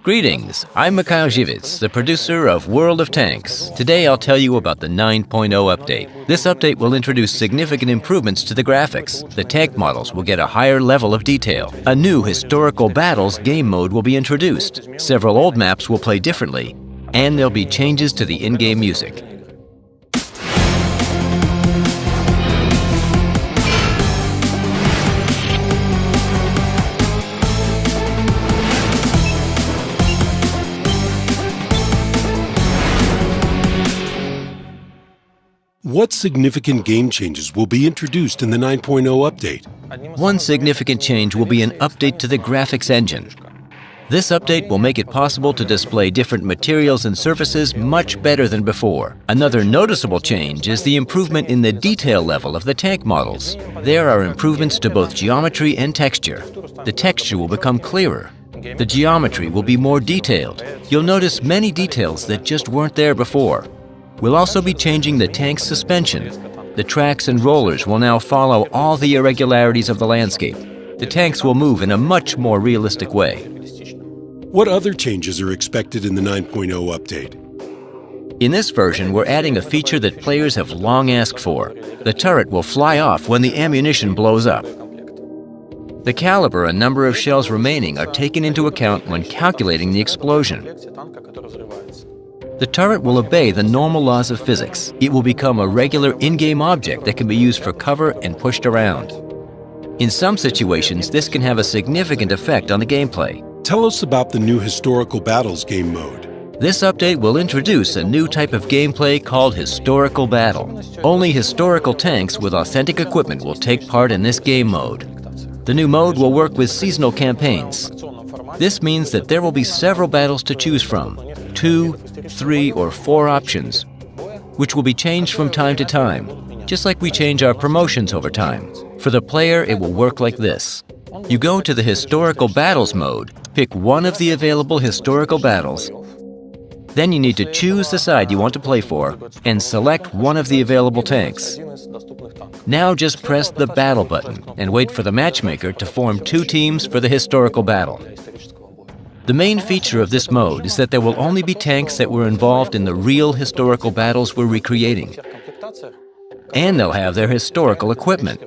Greetings, I'm Mikhail Zhivits, the producer of World of Tanks. Today I'll tell you about the 9.0 update. This update will introduce significant improvements to the graphics. The tank models will get a higher level of detail. A new Historical Battles game mode will be introduced. Several old maps will play differently, and there'll be changes to the in-game music. What significant game changes will be introduced in the 9.0 update? One significant change will be an update to the graphics engine. This update will make it possible to display different materials and surfaces much better than before. Another noticeable change is the improvement in the detail level of the tank models. There are improvements to both geometry and texture. The texture will become clearer. The geometry will be more detailed. You'll notice many details that just weren't there before. We'll also be changing the tank's suspension. The tracks and rollers will now follow all the irregularities of the landscape. The tanks will move in a much more realistic way. What other changes are expected in the 9.0 update? In this version, we're adding a feature that players have long asked for. The turret will fly off when the ammunition blows up. The caliber and number of shells remaining are taken into account when calculating the explosion. The turret will obey the normal laws of physics. It will become a regular in-game object that can be used for cover and pushed around. In some situations, this can have a significant effect on the gameplay. Tell us about the new Historical Battles game mode. This update will introduce a new type of gameplay called Historical Battle. Only historical tanks with authentic equipment will take part in this game mode. The new mode will work with seasonal campaigns. This means that there will be several battles to choose from, 2, 3, or 4 options, which will be changed from time to time, just like we change our promotions over time. For the player, it will work like this. You go to the Historical Battles mode, pick one of the available historical battles, then you need to choose the side you want to play for and select one of the available tanks. Now just press the Battle button and wait for the matchmaker to form 2 teams for the historical battle. The main feature of this mode is that there will only be tanks that were involved in the real historical battles we're recreating, and they'll have their historical equipment.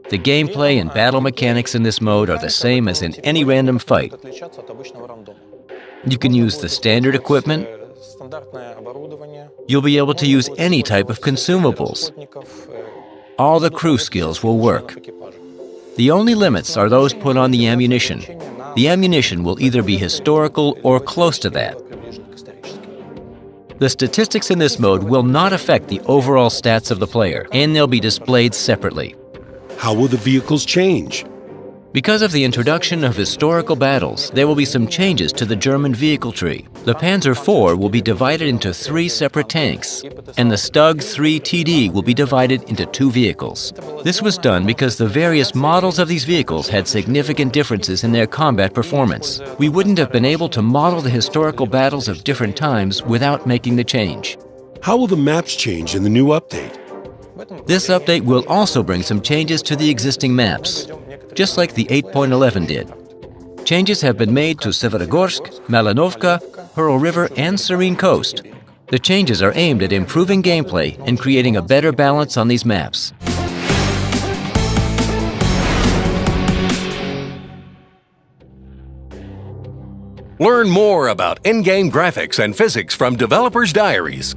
The gameplay and battle mechanics in this mode are the same as in any random fight. You can use the standard equipment. You'll be able to use any type of consumables. All the crew skills will work. The only limits are those put on the ammunition. The ammunition will either be historical or close to that. The statistics in this mode will not affect the overall stats of the player, and they'll be displayed separately. How will the vehicles change? Because of the introduction of historical battles, there will be some changes to the German vehicle tree. The Panzer IV will be divided into 3 separate tanks, and the Stug 3 TD will be divided into 2 vehicles. This was done because the various models of these vehicles had significant differences in their combat performance. We wouldn't have been able to model the historical battles of different times without making the change. How will the maps change in the new update? This update will also bring some changes to the existing maps, just like the 8.11 did. Changes have been made to Severogorsk, Malinovka, Pearl River, and Serene Coast. The changes are aimed at improving gameplay and creating a better balance on these maps. Learn more about in-game graphics and physics from developers' diaries.